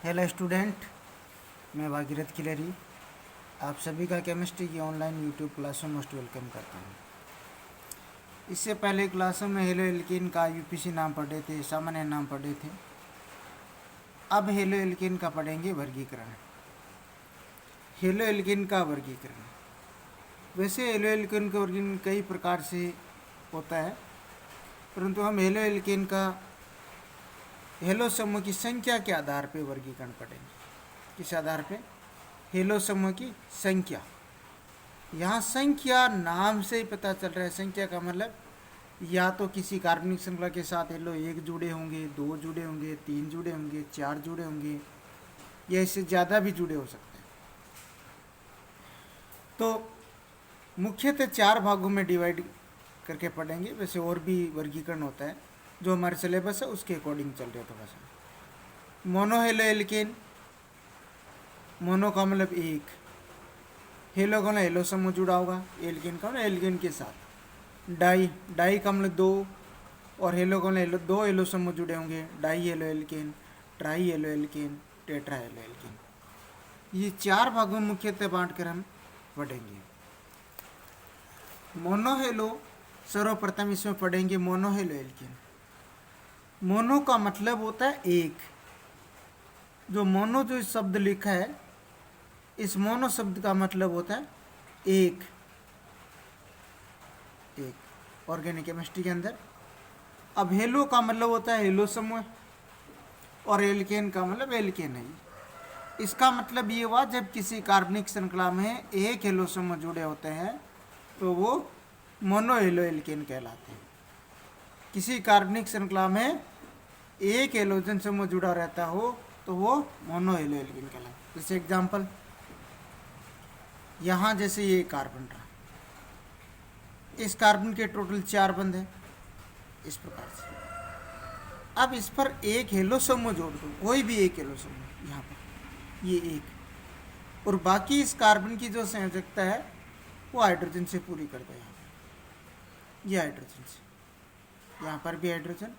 Hello student, मैं भागीरथ खिलेरी आप सभी का केमिस्ट्री की ऑनलाइन यूट्यूब क्लास में मोस्ट वेलकम करता हूँ। इससे पहले क्लासों में हेलो एल्केन का यूपीसी नाम पढ़े थे, सामान्य नाम पढ़े थे। अब हेलो एल्केन का पढ़ेंगे वर्गीकरण। हेलो एल्केन का वर्गीकरण, वैसे हेलो एल्केन का वर्गीकरण कई प्रकार से होता है, परंतु हम हेलो एल्केन का हेलो समूह की संख्या के आधार पर वर्गीकरण पढ़ेंगे। किस आधार पे? हेलो समूह की संख्या। यहाँ संख्या नाम से ही पता चल रहा है। संख्या का मतलब या तो किसी कार्बनिक श्रृंखला के साथ हेलो 1 जुड़े होंगे, 2 जुड़े होंगे, 3 जुड़े होंगे, 4 जुड़े होंगे, या इससे ज़्यादा भी जुड़े हो सकते हैं। तो मुख्यतः 4 भागों में डिवाइड करके पढ़ेंगे। वैसे और भी वर्गीकरण होता है, जो हमारे सिलेबस है उसके अकॉर्डिंग चल रहा है थोड़ा सा। मोनो हेलो एल्केन, मोनो का मतलब एक, हेलो का हेलो समूह जुड़ा होगा, एल्केन का एल्केन के साथ। डाई, डाई का मतलब 2, और हेलो का हेलो 2 हेलो समूह जुड़े होंगे, die halo alkane, try halo alkane, tetra halo alkane. ये 4 भागों में मुख्यतः बांट कर हम पढ़ेंगे। मोनो हेलो सर्वप्रथम इसमें पढ़ेंगे। मोनो हेलो एल्केन, मोनो का मतलब होता है एक। जो मोनो जो शब्द लिखा है, इस मोनो शब्द का मतलब होता है एक। एक ऑर्गेनिक केमिस्ट्री के अंदर। अब हेलो का मतलब होता है हेलो समूह, और एल्केन का मतलब एल्केन है। इसका मतलब ये हुआ, जब किसी कार्बनिक श्रृंखला में एक हेलो समूह जुड़े होते हैं तो वो मोनो हेलो एल्केन कहलाते हैं। किसी कार्बनिक श्रृंखला में एक हेलोजन समूह जुड़ा रहता हो तो वो मोनो हेलो एल्केन कहलाता है। जैसे एग्जांपल, यहाँ जैसे ये कार्बन रहा, इस कार्बन के टोटल 4 बंध हैं इस प्रकार से। अब इस पर एक हेलो समूह जोड़ दो, कोई भी एक हेलो समूह, यहाँ पर ये एक, और बाकी इस कार्बन की जो संयोजकता है वो हाइड्रोजन से पूरी कर दो। यहाँ पर ये हाइड्रोजन से, यहाँ पर भी हाइड्रोजन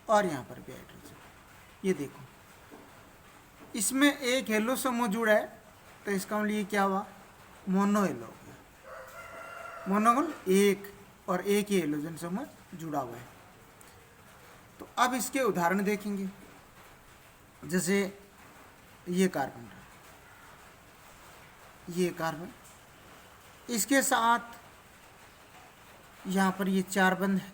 और यहाँ पर भी हाइड्रोजन। ये देखो, इसमें एक हेलो समूह जुड़ा है तो इसका मतलब ये क्या हुआ? मोनो हेलो हो गया। मोनो मतलब एक, और एक ही हेलोजन समूह जुड़ा हुआ है। तो अब इसके उदाहरण देखेंगे। जैसे ये कार्बन रहा, ये कार्बन, इसके साथ यहाँ पर ये 4 बंध है,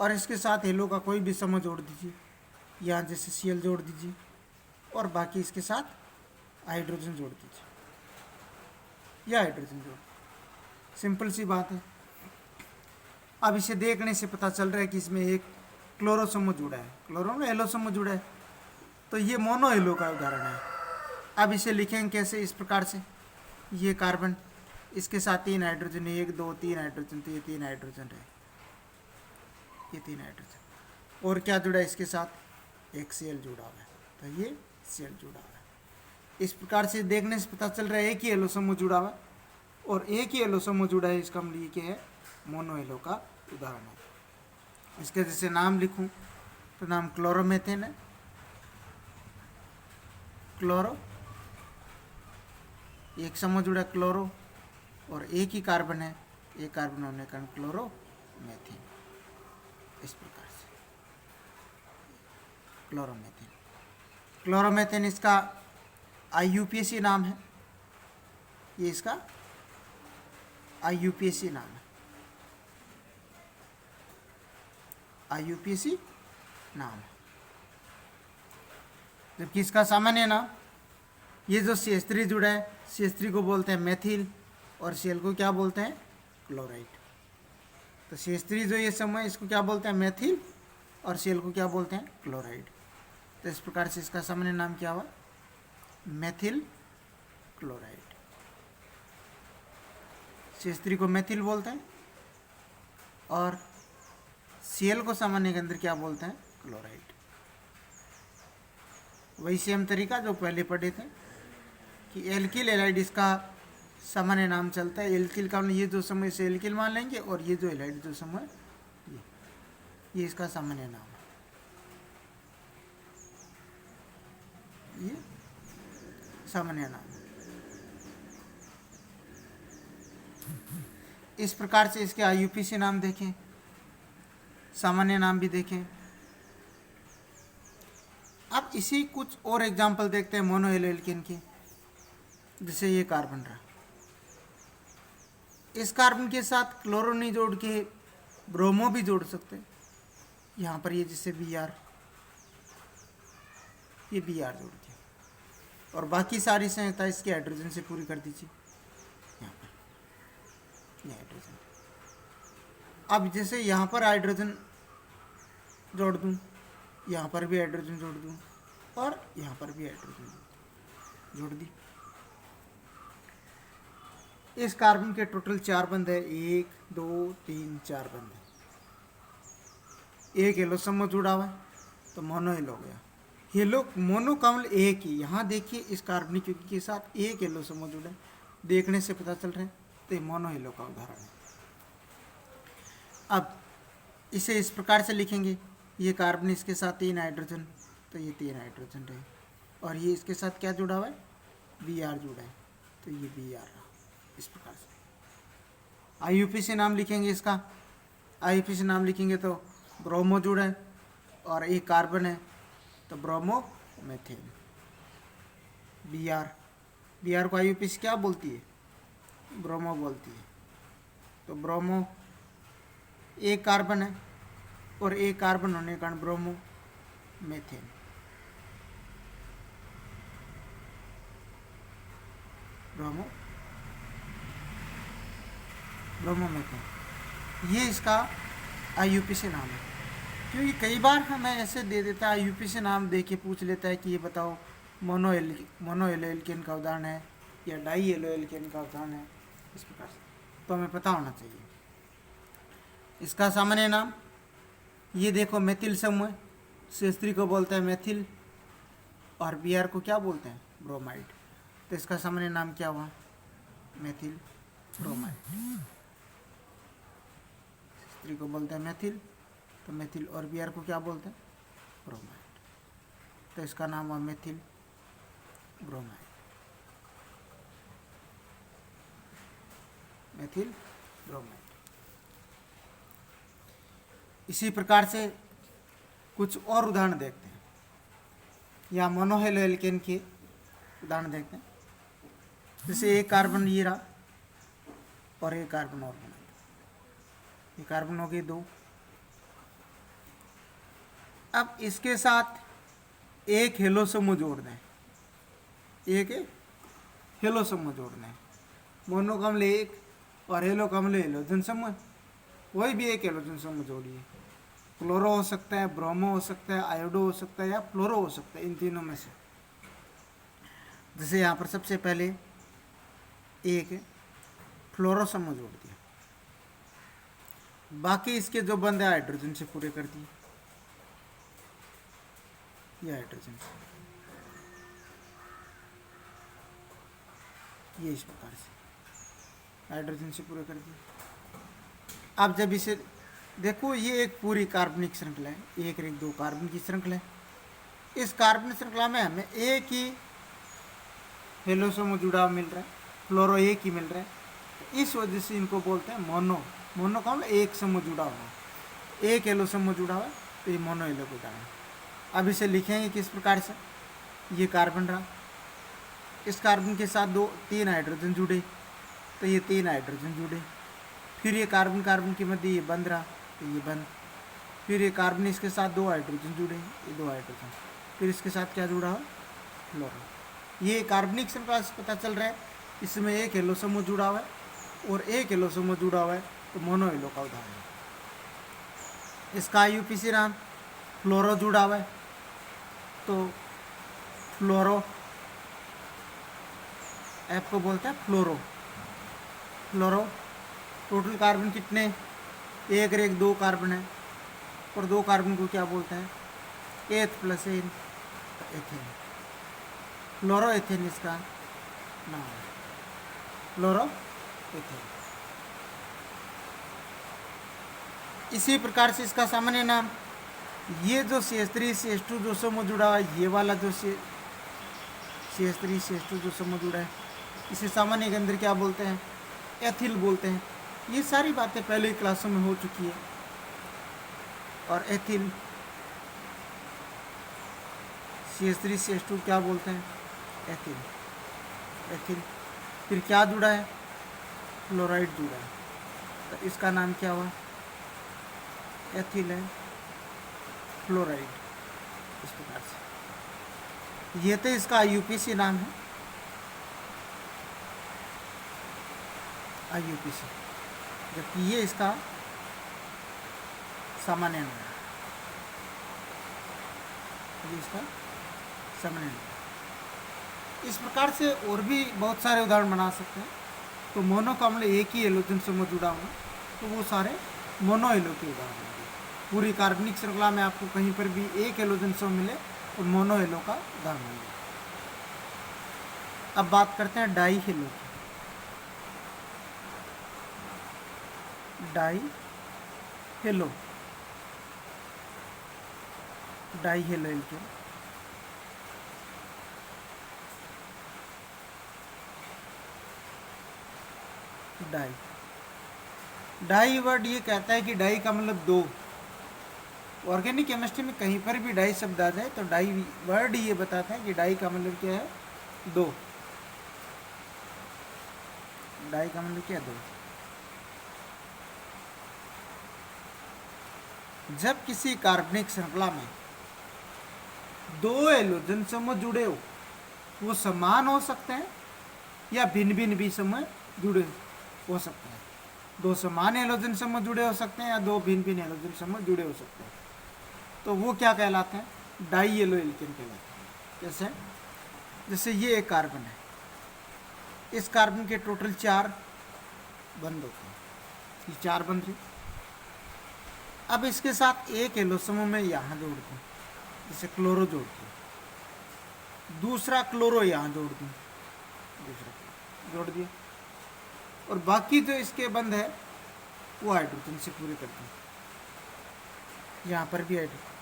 और इसके साथ हेलो का कोई भी समूह जोड़ दीजिए। यहाँ जैसे Cl जोड़ दीजिए, और बाकी इसके साथ हाइड्रोजन जोड़ दीजिए, या हाइड्रोजन जोड़ दीजिए। सिंपल सी बात है। अब इसे देखने से पता चल रहा है कि इसमें एक क्लोरो समूह जुड़ा है, क्लोरो में हेलो समूह जुड़ा है, तो ये मोनो हेलो का उदाहरण है। अब इसे लिखेंगे कैसे? इस प्रकार से, ये कार्बन, इसके साथ 3 हाइड्रोजन, 1 2 3 हाइड्रोजन, तो ये 3 हाइड्रोजन रहे, ये 3 हाइड्रोजन। और क्या जुड़ा है इसके साथ? एक Cl जुड़ा हुआ है, तो ये Cl जुड़ा हुआ है। इस प्रकार से देखने से पता चल रहा है एक ही हेलो समूह जुड़ा हुआ है, और एक ही हेलो समूह जुड़ा है, इसका मतलब क्या है? मोनो हेलो का उदाहरण है। इसके जैसे नाम लिखूं तो नाम क्लोरोमेथेन है। क्लोरो, एक समूह जुड़ा क्लोरो, और एक ही कार्बन है, एक कार्बन होने के कारण क्लोरोमेथेन। इस प्रकार से क्लोरोमेथेन। क्लोरोमेथेन इसका IUPAC नाम है, ये इसका IUPAC नाम है, IUPAC नाम है। जबकि इसका सामान्य नाम, ये जो CH3 जुड़ा है, CH3 को बोलते हैं मेथिल, और Cl को क्या बोलते हैं? क्लोराइड। तो CH3 जो ये समूह है, इसको क्या बोलते हैं? मेथिल, और Cl को क्या बोलते हैं? क्लोराइड। तो इस प्रकार से इसका सामान्य नाम क्या हुआ? Methyl chloride. CH3 को मेथिल बोलते हैं, और Cl को सामान्य के अंदर क्या बोलते हैं? क्लोराइड। वही सेम तरीका जो पहले पढ़े थे कि एल्किल एलाइड इसका सामान्य नाम चलता है। एल्किल का ये जो समूह इसे एल्किल मान लेंगे, और ये जो एलाइड जो समूह है ये इसका सामान्य नाम है। ये सामान्य नाम। इस प्रकार से इसके IUPAC नाम देखें, सामान्य नाम भी देखें। अब इसी कुछ और एग्जाम्पल देखते हैं मोनो एलो एल्केन के। जैसे ये कार्बन रहा, इस कार्बन के साथ क्लोरो नहीं जोड़ के ब्रोमो भी जोड़ सकते हैं। यहाँ पर ये जैसे Br, ये Br जोड़ दिया और बाकी सारी संयुक्ता इसके हाइड्रोजन से पूरी कर दीजिए। यहाँ पर ये हाइड्रोजन, अब जैसे यहाँ पर हाइड्रोजन जोड़ दूँ, यहाँ पर भी हाइड्रोजन जोड़ दूँ और यहाँ पर भी हाइड्रोजन जोड़ दी। इस कार्बन के टोटल 4 बंध है, 1 2 3 4 बंध है। एक हेलो समूह जुड़ा हुआ है तो मोनो हेलो हो गया। हेलो मोनो कमल एक ही, यहाँ देखिए इस कार्बनिक युग्म के साथ एक हेलो समूह जुड़ा है, देखने से पता चल रहा है, तो ये मोनो हेलो का उदाहरण है। अब इसे इस प्रकार से लिखेंगे, ये कार्बन इसके साथ 3 हाइड्रोजन, तो ये 3 हाइड्रोजन रहे, और ये इसके साथ क्या जुड़ा हुआ है, Br जुड़ा है, तो ये Br रहा। इस प्रकार से IUPAC नाम लिखेंगे इसका। IUPAC नाम लिखेंगे तो ब्रोमो जुड़ा है और एक कार्बन है तो ब्रोमो मेथेन। Br को IUPAC क्या बोलती है, ब्रोमो बोलती है। तो ब्रोमो एक कार्बन है और एक कार्बन होने के कारण ब्रोमो मेथेन। ब्रोमो मेथेन, ये इसका IUPAC नाम है। क्योंकि कई बार हमें ऐसे दे देता है, IUPAC नाम दे के पूछ लेता है कि ये बताओ मोनो एलो एल्केन का उदाहरण है या डाई एलो एल्केन का उदाहरण है, इस प्रकार से, तो हमें पता होना चाहिए। इसका सामान्य नाम ये देखो मेथिल समूह, C3 को बोलते हैं मेथिल और Br को क्या बोलते हैं, ब्रोमाइड। तो इसका सामान्य नाम क्या हुआ, मेथिल ब्रोमाइड। C3 को बोलते हैं मेथिल, तो मेथिल, और Br को क्या बोलते हैं, ब्रोमाइड। तो इसका नाम हुआ मेथिल ब्रोमाइड, मेथिल ब्रोमाइड। इसी प्रकार से कुछ और उदाहरण देखते हैं, या मोनो हेलो एल्केन के उदाहरण देखते हैं। जैसे एक कार्बन ये रहा और एक कार्बन और बना, ये कार्बन हो गए 2। अब इसके साथ एक हेलो समूह जोड़ दें, एक हेलो समूह जोड़ दें, मोनो कमल 1 और हेलो कमल हेलोजन समूह, वही भी एक हेलोजन समूह जोड़िए। क्लोरो हो सकता है, ब्रोमो हो सकता है, आयोडो हो सकता है या फ्लोरो हो सकता है, इन तीनों में से। जैसे यहाँ पर सबसे पहले एक फ्लोरो समूह जोड़ दिया, बाकी इसके जो बंद है हाइड्रोजन से पूरे कर दिए, ये हाइड्रोजन से, ये इस प्रकार से हाइड्रोजन से पूरे कर दिए। अब जब इसे देखो, ये एक पूरी कार्बनिक श्रृंखला है, 1 और 2 कार्बन की श्रृंखला है। इस कार्बन श्रृंखला में हमें एक ही हेलो समूह जुड़ा मिल रहा है, फ्लोरो एक ही मिल रहा है, इस वजह से इनको बोलते हैं मोनो का मतलब एक समूह जुड़ा हुआ है, एक हेलो समूह जुड़ा हुआ है, तो ये मोनो हेलो को उदाहरण है। अब इसे लिखेंगे किस प्रकार से, ये कार्बन रहा, इस कार्बन के साथ 3 हाइड्रोजन जुड़े, तो ये 3 हाइड्रोजन जुड़े, फिर ये कार्बन के मध्य ये बंद रहा, तो ये बंद, फिर ये कार्बन इसके साथ 2 हाइड्रोजन जुड़े, ये 2 हाइड्रोजन, फिर इसके साथ क्या जुड़ा हुआ, फ्लोरो। ये कार्बनिक श्रृंखला से पता चल रहा है, इसमें एक हेलो समूह जुड़ा हुआ है और एक हेलो समूह जुड़ा हुआ है, तो मोनो हेलो का उदाहरण है। इसका IUPAC नाम फ्लोरो जुड़ा हुआ है, तो फ्लोरो, F को बोलते हैं फ्लोरो। टोटल कार्बन कितने, 1 और 1 2 कार्बन है, और 2 कार्बन को क्या बोलते हैं, एथ प्लस एन, एथेन, फ्लोरो एथेन इसका नाम है, फ्लोरो एथेन। इसी प्रकार से इसका सामान्य नाम, ये जो CH3 CH2 जो समूह जुड़ा हुआ है, ये वाला जो CH3 CH2 जो समूह जुड़ा है इसे सामान्य के अंदर क्या बोलते हैं, एथिल बोलते हैं। ये सारी बातें पहले ही क्लासों में हो चुकी है। और एथिल CH3 CH2 क्या बोलते हैं, एथिल। एथिल फिर क्या जुड़ा है, क्लोराइड जुड़ा है, तो इसका नाम क्या हुआ, एथिल है फ्लोराइड। इस प्रकार से ये तो इसका IUPAC नाम है, IUPAC, जबकि ये इसका सामान्य नाम है, ये इसका सामान्य नाम है। इस प्रकार से और भी बहुत सारे उदाहरण बना सकते हैं। तो मोनो का अम्ल एक ही हेलोजन समूह जुड़ा हुआ, तो वो सारे मोनो हेलो के उदाहरण होंगे। पूरी कार्बनिक श्रृंखला में आपको कहीं पर भी एक हेलोजन समूह मिले तो मोनो हेलो का उदाहरण होंगे। अब बात करते हैं डाई हेलो की। Dihalo, dihalo alkane. Di, di word ये कहता है कि डाई का मतलब दो। ऑर्गेनिक केमिस्ट्री में कहीं पर भी डाई शब्द आ जाए तो डाई वर्ड ये बताता है कि डाई का मतलब क्या है, दो। डाई का मतलब क्या है, दो। जब किसी कार्बनिक श्रृंखला में दो हेलोजन समूह जुड़े हो, वो समान हो सकते हैं या भिन्न भिन्न भी समूह जुड़े हो सकते हैं। दो समान हेलोजन समूह जुड़े हो सकते हैं या दो भिन्न भिन्न हेलोजन समूह जुड़े हो सकते हैं, तो वो क्या कहलाते हैं, डाई येलो एल्केन कहलाते हैं। जैसे ये एक कार्बन है, इस कार्बन के टोटल 4 बंध होते हैं, ये 4 बंध है। अब इसके साथ एक हेलो समूह में यहाँ जोड़ दूँ, जैसे क्लोरो जोड़ दूँ, दूसरा क्लोरो यहाँ जोड़ दूँ, दूसरा जोड़ दिया, और बाकी जो इसके बंध है वो हाइड्रोजन से पूरे करते हैं। यहाँ पर भी हाइड्रोजन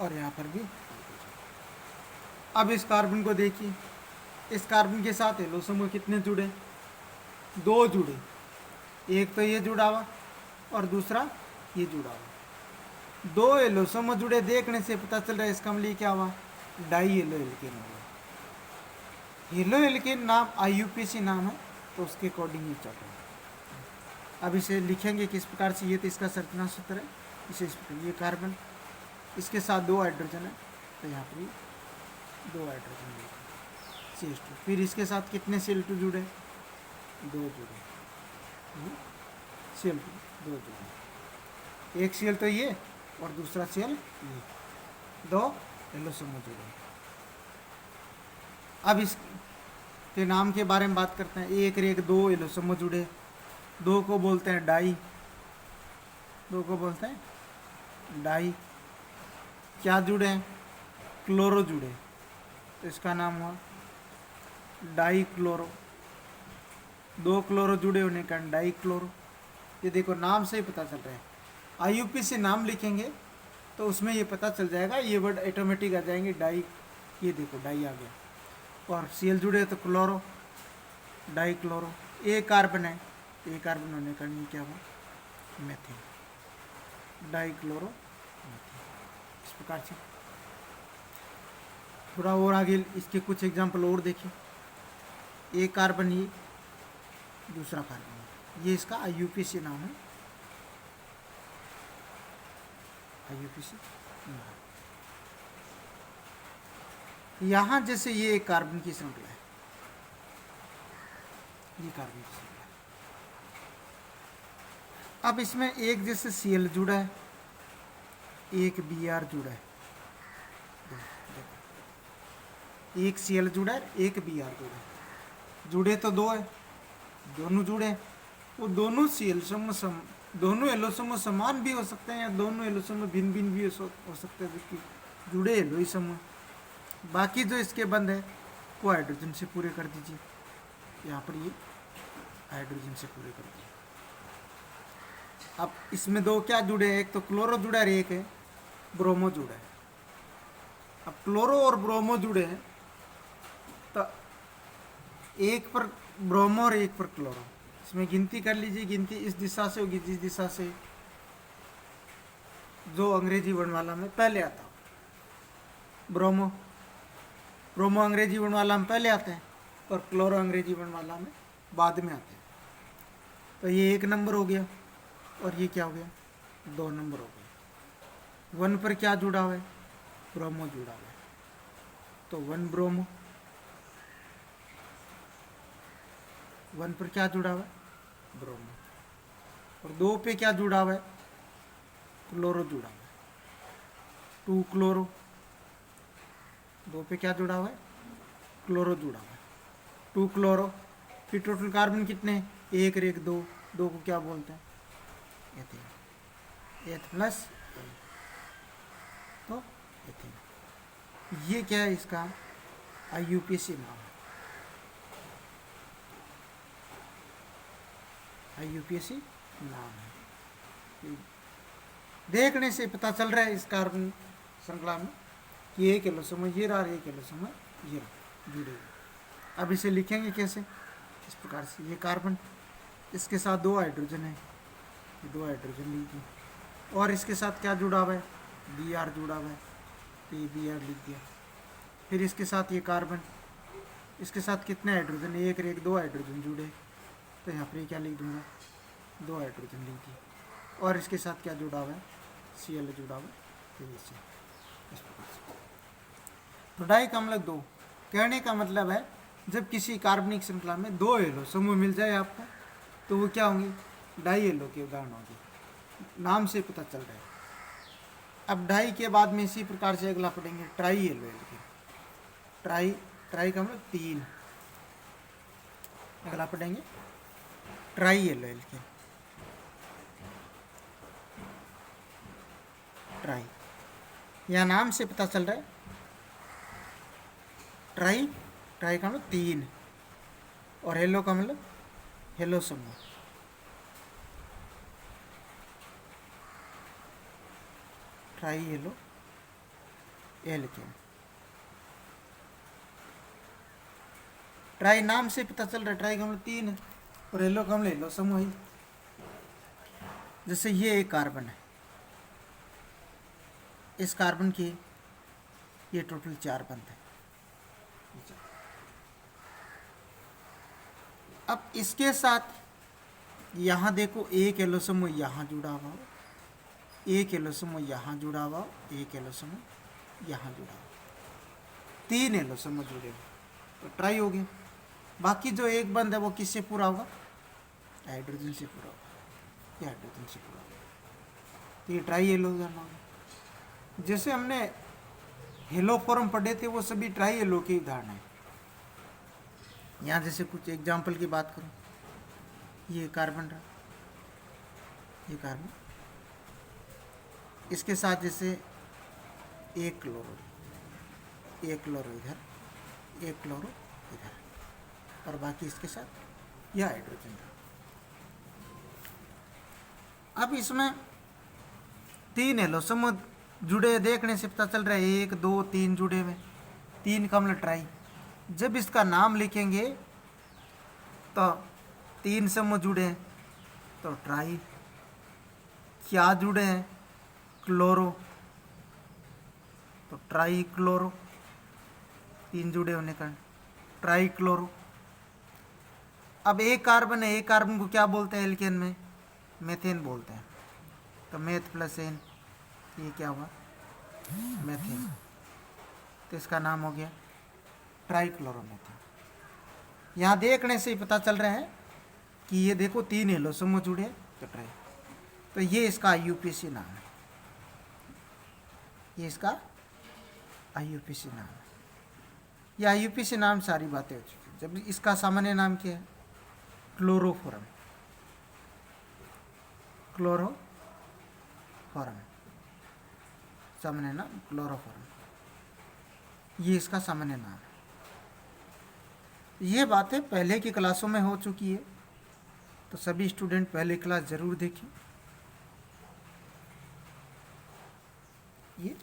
और यहाँ पर भी। अब इस कार्बन को देखिए, इस कार्बन के साथ हेलो समूह कितने जुड़े, 2 जुड़े। एक तो ये जुड़ा हुआ और दूसरा ये जुड़ा हुआ। 2 हेलो समूह जुड़े देखने से पता चल रहा है इसका मतलब क्या हुआ, डाई हेलो एल्केन हुआ। हेलो एल्केन नाम IUPAC नाम है, तो उसके अकॉर्डिंग ही चल रहा है। अब इसे लिखेंगे किस प्रकार से, ये तो इसका संरचना सूत्र है। इसे इस प्रकार, ये कार्बन, इसके साथ 2 हाइड्रोजन है, तो यहाँ पर 2 हाइड्रोजन CH2। फिर इसके साथ कितने Cl2 जुड़े, 2 जुड़े, Cl2 2 जुड़े। एक Cl तो ये और दूसरा Cl ये, 2 हेलो समूह जुड़े। अब इसके नाम के बारे में बात करते हैं। एक रेख 2 हेलो समूह जुड़े, 2 को बोलते हैं डाई, 2 को बोलते हैं डाई। क्या जुड़े हैं, क्लोरो जुड़े, तो इसका नाम हुआ डाई क्लोरो। 2 क्लोरो जुड़े होने का डाई क्लोरो। ये देखो नाम से ही पता चल रहा है। IUPAC नाम लिखेंगे तो उसमें ये पता चल जाएगा, ये वर्ड ऑटोमेटिक आ जाएंगे, डाई। ये देखो डाई आ गया, और Cl जुड़े तो क्लोरो, डाई क्लोरो। एक कार्बन है, एक कार्बन होने का ये क्या हुआ, मेथिन, डाई क्लोरो मेथिन। इस प्रकार से थोड़ा और आगे इसके कुछ एग्जाम्पल और देखिए। एक कार्बन, ये दूसरा कार्बन, ये इसका IUPAC नाम है, IUPAC नाम। यहाँ जैसे ये एक कार्बन की श्रृंखला है, ये कार्बन की श्रृंखला है। अब इसमें एक जैसे Cl जुड़ा है, एक Br जुड़ा है, एक Cl जुड़ा है, एक Br जुड़ा है। जुड़े तो 2 है, दोनों जुड़े, वो दोनों Cl समूह दोनों हेलो समूह समान भी हो सकते हैं या दोनों हेलो समूह भिन्न भिन्न भी हो सकते हैं, जबकि जुड़े हेलो ही समूह। बाकी जो इसके बंध है वो हाइड्रोजन से पूरे कर दीजिए, यहाँ पर ये हाइड्रोजन से पूरे कर दीजिए। अब इसमें 2 क्या जुड़े हैं, एक तो क्लोरो जुड़ा है, एक है ब्रोमो जुड़ा है। अब क्लोरो और ब्रोमो जुड़े हैं तो एक पर ब्रोमो और एक पर क्लोरो, इसमें गिनती कर लीजिए, गिनती इस दिशा से होगी जिस दिशा से जो अंग्रेजी वर्णमाला में पहले आता हो। ब्रोमो ब्रोमो अंग्रेजी वर्णमाला में पहले आते हैं और क्लोरो अंग्रेजी वर्णमाला में बाद में आते हैं। तो ये 1 नंबर हो गया और ये क्या हो गया, 2 नंबर हो गया। 1 पर क्या जुड़ा हुआ है, ब्रोमो जुड़ा हुआ है, तो 1 ब्रोमो। 1 पर क्या जुड़ा हुआ है, ब्रोमो। और 2 पे क्या जुड़ा हुआ है, क्लोरो जुड़ा हुआ है, 2 क्लोरो। 2 पे क्या जुड़ा हुआ है, क्लोरो जुड़ा हुआ है, 2 क्लोरो। फिर टोटल कार्बन कितने हैं, 1 और 1 2, 2 को क्या बोलते हैं, एथेन, एथ प्लस, तो एथेन। ये क्या है, इसका IUPAC नाम है, IUPAC नाम है। देखने से पता चल रहा है इस कार्बन श्रृंखला में कि एक एलोसोम ये रहा, एक एलोसोम ये रहा, जुड़े हुए। अब इसे लिखेंगे कैसे, इस प्रकार से, ये कार्बन, इसके साथ 2 हाइड्रोजन है, ये 2 हाइड्रोजन लीजिए, और इसके साथ क्या जुड़ा हुआ है, Br जुड़ा हुआ है, तो ये Br लिख दिया। फिर इसके साथ ये कार्बन, इसके साथ कितने हाइड्रोजन, 1 और 1 2 हाइड्रोजन जुड़े, तो यहाँ पर ये क्या लिख दूंगा, 2 हाइड्रोजन लिख दिया। और इसके साथ क्या जुड़ा हुआ है, Cl जुड़ा हुआ है, तो ये इस प्रकार से। तो डाई का मतलब 2, कहने का मतलब है जब किसी कार्बनिक श्रृंखला में 2 एलो समूह मिल जाए आपको, तो वो क्या होंगे, डाई एलो के उदाहरण होंगे, नाम से पता चल रहा है। अब डाई के बाद में इसी प्रकार से अगला पढ़ेंगे ट्राई एलो एल्केन। ट्राई का मतलब 3, अगला पढ़ेंगे ट्राई एलो एल्केन। ट्राई, यह नाम से पता चल रहा है, ट्राई का मतलब 3, और हेलो का मतलब हेलो समूह। Try halo alkane. ट्राई नाम से पता चल रहा है, ट्राई का मतलब 3 है, और हेलो का मतलब हेलो समूह है। जैसे ये एक कार्बन है, इस कार्बन की ये टोटल 4 बंध है। अब इसके साथ यहाँ देखो एक एलोसोम यहाँ जुड़ा हुआ हो, एक एलोसोम यहाँ जुड़ा हुआ हो, एक एलोसोम यहाँ जुड़ा हुआ, 3 एलोसोम जुड़े हुए, तो ट्राई हो गया। बाकी जो एक बंद है वो किससे पूरा होगा, हाइड्रोजन से पूरा होगा, ये हाइड्रोजन से पूरा होगा, तो ये ट्राई एलो होगा। जैसे हमने हेलो फॉर्म पढ़े थे वो सभी ट्राई एलो के उदाहरण हैं। यहाँ जैसे कुछ एग्जाम्पल की बात करूँ, ये कार्बन रहा, ये कार्बन, इसके साथ जैसे एक क्लोरो इधर, एक क्लोरो इधर, और बाकी इसके साथ यह हाइड्रोजन रहा। अब इसमें 3 एलोसोम जुड़े, देखने से पता चल रहा है 1 2 3 जुड़े हुए, 3 का मतलब ट्राई। जब इसका नाम लिखेंगे तो 3 समूह जुड़े हैं, तो ट्राई। क्या जुड़े हैं, क्लोरो, तो ट्राई क्लोरो, 3 जुड़े होने का ट्राई क्लोरो। अब एक कार्बन है, एक कार्बन को क्या बोलते हैं एल्केन में, मेथेन बोलते हैं, तो मेथ प्लस एन, ये क्या हुआ, मेथेन, तो इसका नाम हो गया ट्राइक्लोरोमेथेन। यहाँ देखने से ही पता चल रहा है कि ये देखो 3 एलोसोम जुड़े, तो ट्राई, तो ये इसका IUPAC नाम है, ये इसका IUPAC नाम है। ये IUPAC नाम सारी बातें हो चुकी। जब इसका सामान्य नाम क्या है, क्लोरोफॉर्म, क्लोरोफॉर्म, सामान्य नाम क्लोरोफॉर्म, ये इसका सामान्य नाम है। ये बातें पहले की क्लासों में हो चुकी है, तो सभी स्टूडेंट पहले क्लास जरूर देखें। ये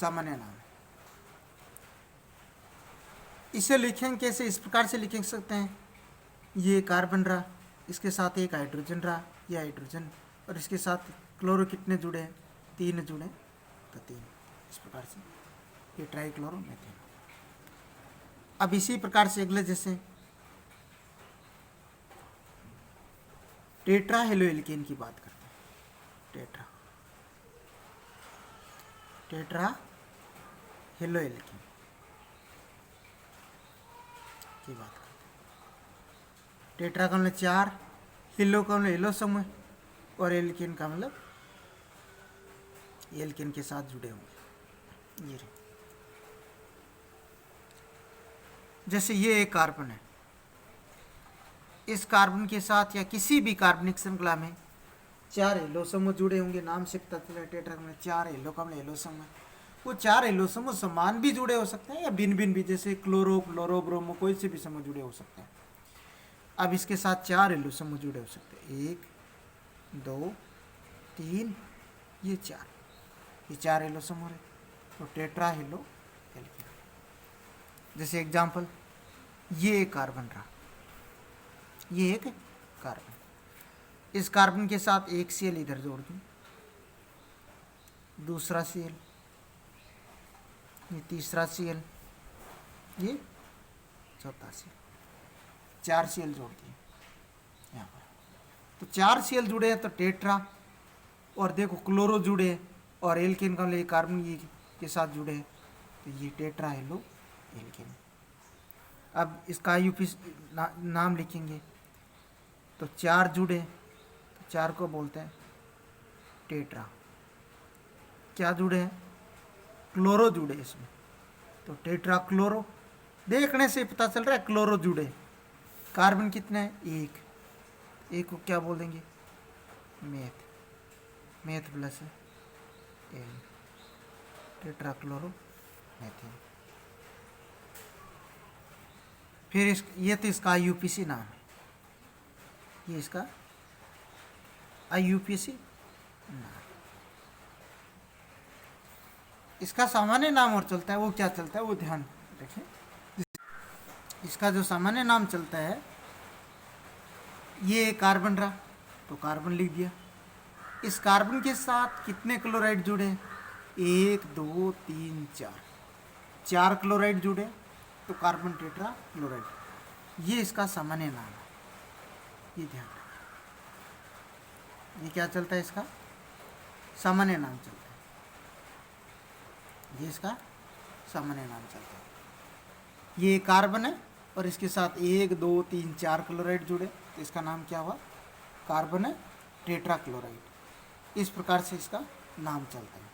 सामान्य नाम है। इसे लिखेंगे कैसे, इस प्रकार से लिख सकते हैं, ये कार्बन रहा, इसके साथ एक हाइड्रोजन रहा, ये हाइड्रोजन, और इसके साथ क्लोरो कितने जुड़े हैं, 3 जुड़े, तो 3, इस प्रकार से ये ट्राइक्लोरोमीथेन। अब इसी प्रकार से अगले जैसे टेट्रा हेलोएल्केन की बात करते हैं, टेट्रा हेलोएल्केन की बात करते हैं। टेट्रा का मतलब 4, हेलो का मतलब हेलो समूह, और एल्केन का मतलब एल्केन के साथ जुड़े होंगे। ये जैसे ये एक कार्बन है, इस कार्बन के साथ या किसी भी कार्बनिक श्रृंखला में 4 हेलो समूह जुड़े होंगे। नाम से पता चला टेट्रा में 4 हेलो का मतलब हेलो समूह। वो 4 हेलो समूह समान भी जुड़े हो सकते हैं या भिन्न भिन्न भी, जैसे क्लोरो, फ्लोरो, ब्रोमो, कोई से भी समूह जुड़े हो सकते हैं। अब इसके साथ 4 हेलो समूह जुड़े हो सकते हैं, 1 2 3, ये 4, ये 4 हेलो समूह है, तो टेट्रा हेलो एल्केन। जैसे एग्जाम्पल, ये एक कार्बन रहा, ये एक कार्बन, इस कार्बन के साथ एक सीएल इधर जोड़ दूं, दूसरा सीएल, ये तीसरा सीएल, ये चौथा सीएल, 4 सीएल जोड़ दिए यहाँ पर, तो 4 सीएल जुड़े हैं तो टेट्रा, और देखो क्लोरो जुड़े हैं और एल्केन का ले कार्बन ये के साथ जुड़े हैं, तो ये टेट्रा हेलो एल्केन। अब इसका यूपी नाम लिखेंगे, तो 4 जुड़े, तो 4 को बोलते हैं टेट्रा। क्या जुड़े हैं, क्लोरो जुड़े इसमें, तो टेट्रा क्लोरो। देखने से पता चल रहा है क्लोरो जुड़े। कार्बन कितने हैं, एक को क्या बोलेंगे, मेथ प्लस है एल, टेट्रा क्लोरो मेथेन। फिर ये तो इसका IUPAC नाम है, ये इसका IUPAC नाम। इसका सामान्य नाम और चलता है, वो क्या चलता है वो ध्यान रखें। इसका जो सामान्य नाम चलता है, ये कार्बन रहा तो कार्बन लिख दिया। इस कार्बन के साथ कितने क्लोराइड जुड़े, 1 2 3 4 क्लोराइड जुड़े, तो कार्बन टेट्रा क्लोराइड, ये इसका सामान्य नाम है, ये ध्यान रखें। ये क्या चलता है, इसका सामान्य नाम चलता है, ये इसका सामान्य नाम चलता है। ये कार्बन है और इसके साथ 1 2 3 4 क्लोराइड जुड़े, तो इसका नाम क्या हुआ, कार्बन है टेट्रा क्लोराइड। इस प्रकार से इसका नाम चलता है।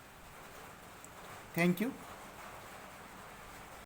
Thank you.